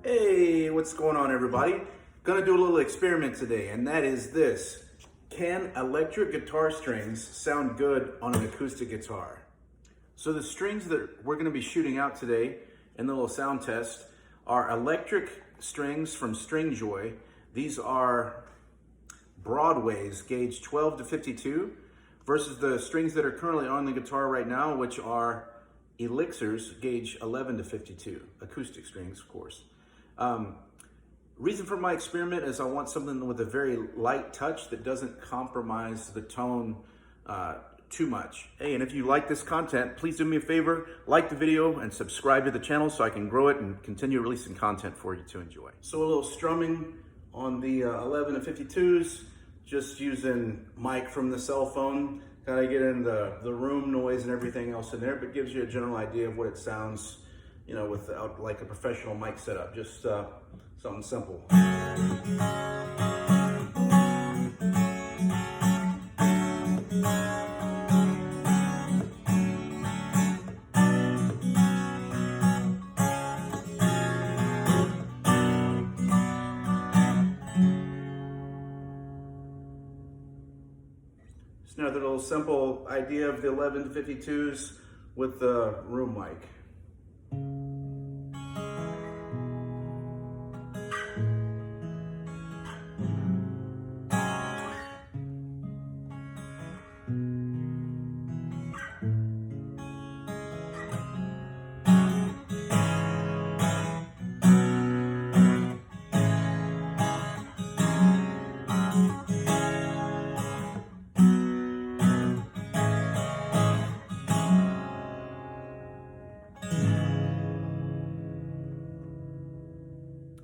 Hey, what's going on, everybody? Gonna do a little experiment today, and that is this. Can electric guitar strings sound good on an acoustic guitar? So the strings that we're gonna be shooting out today in the little sound test are electric strings from Stringjoy. These are Broadways, gauge 12 to 52, versus the strings that are currently on the guitar right now, which are Elixirs, gauge 11 to 52, acoustic strings, of course. Reason for my experiment is I want something with a very light touch that doesn't compromise the tone too much. Hey, and if you like this content, please do me a favor, like the video and subscribe to the channel so I can grow it and continue releasing content for you to enjoy. So a little strumming on the 11 and 52s, just using mic from the cell phone, kind of getting the room noise and everything else in there, but gives you a general idea of what it sounds, you know, without like a professional mic setup, just something simple. Just another little simple idea of the 11 to 52s with the room mic.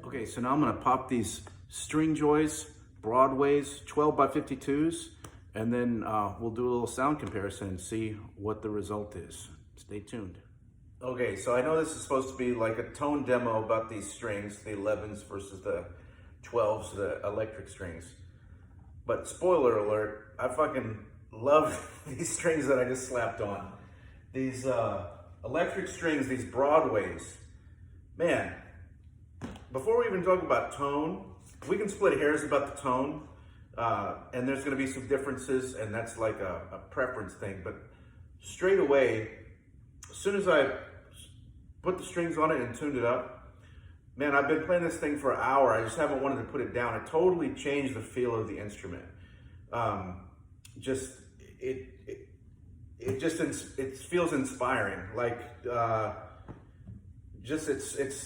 Okay, so now I'm gonna pop these Stringjoys Broadways 12 by 52s, and then we'll do a little sound comparison and see what the result is. Stay tuned. Okay, so I know this is supposed to be like a tone demo about these strings, the 11s versus the 12s, the electric strings. But spoiler alert, I fucking love these strings that I just slapped on. These electric strings, these Broadways, man. Before we even talk about tone, we can split hairs about the tone, and there's gonna be some differences, and that's like a preference thing, but straight away, as soon as I put the strings on it and tuned it up, man, I've been playing this thing for an hour, I just haven't wanted to put it down. It totally changed the feel of the instrument. It feels inspiring, like, it's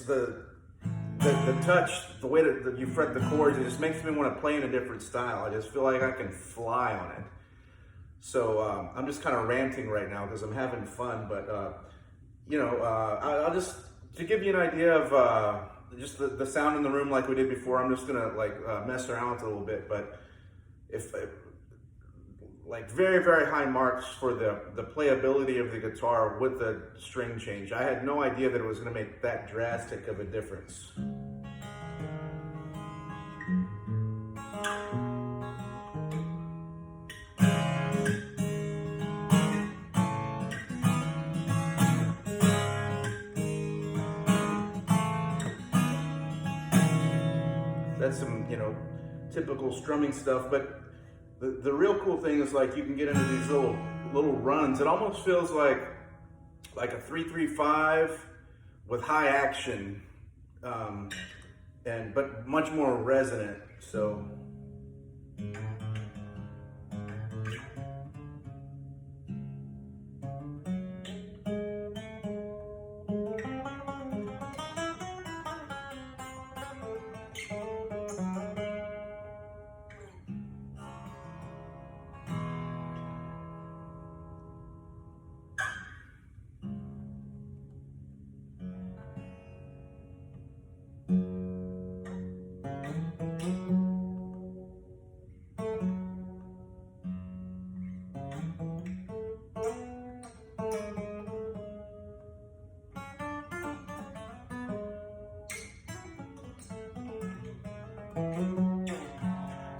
the touch, the way that you fret the chords, it just makes me want to play in a different style. I just feel like I can fly on it. So I'm just kind of ranting right now because I'm having fun, but you know, I'll just, to give you an idea of just the sound in the room like we did before, I'm just gonna like mess around with it a little bit, but like very, very high marks for the playability of the guitar with the string change. I had no idea that it was gonna make that drastic of a difference. That's some, you know, typical strumming stuff, but the real cool thing is like you can get into these little runs. It almost feels like a 3-3-5 with high action, but much more resonant. So.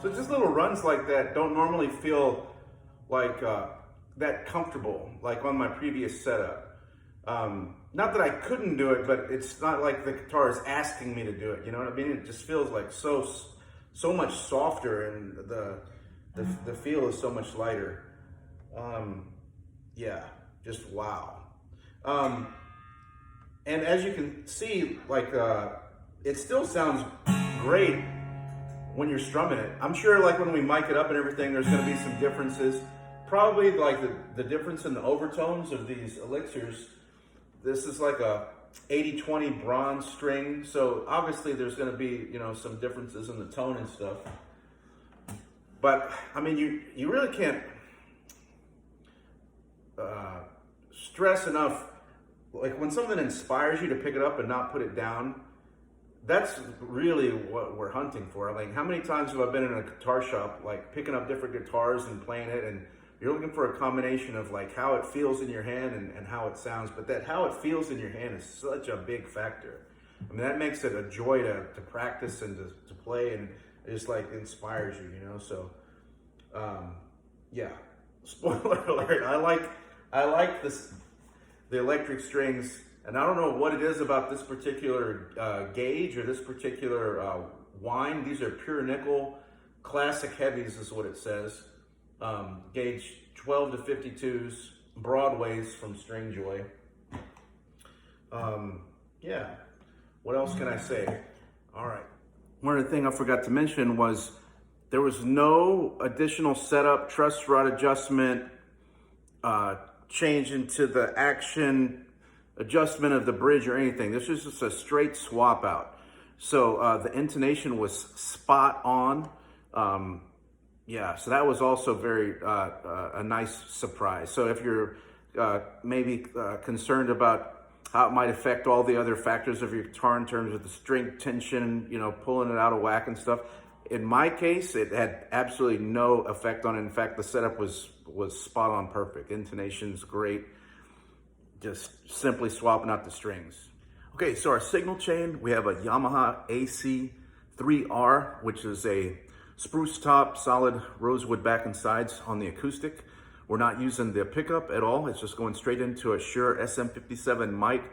So just little runs like that don't normally feel like that comfortable, like on my previous setup. not that I couldn't do it, but it's not like the guitar is asking me to do it. You know what I mean? It just feels like so much softer, and the feel is so much lighter. Yeah, just wow. And as you can see, like it still sounds great when you're strumming it. I'm sure like when we mic it up and everything, there's gonna be some differences. Probably like the difference in the overtones of these elixirs. This is like a 80-20 bronze string. So obviously there's gonna be, you know, some differences in the tone and stuff. But I mean, you really can't stress enough, like when something inspires you to pick it up and not put it down, that's really what we're hunting for. Like, how many times have I been in a guitar shop, like picking up different guitars and playing it, and you're looking for a combination of like how it feels in your hand and how it sounds, but that how it feels in your hand is such a big factor. I mean, that makes it a joy to practice and to play, and it just like inspires you, you know? So, yeah, spoiler alert, I like the electric strings, and I don't know what it is about this particular gauge or this particular whine. These are pure nickel, classic heavies is what it says. Gauge 12 to 52s, Broadways from Stringjoy. Yeah, what else can I say? All right. One other thing I forgot to mention was there was no additional setup, truss rod adjustment, change into the action adjustment of the bridge or anything. This was just a straight swap out. So the intonation was spot on. Yeah, so that was also very a nice surprise. So if you're maybe concerned about how it might affect all the other factors of your guitar in terms of the string tension, you know, pulling it out of whack and stuff, in my case, it had absolutely no effect on it. In fact, the setup was spot on perfect. Intonation's great. Just simply swapping out the strings. Okay, so our signal chain, we have a Yamaha AC3R, which is a spruce top, solid rosewood back and sides on the acoustic. We're not using the pickup at all. It's just going straight into a Shure SM57 mic,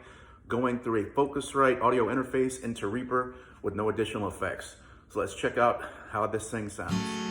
going through a Focusrite audio interface into Reaper with no additional effects. So let's check out how this thing sounds.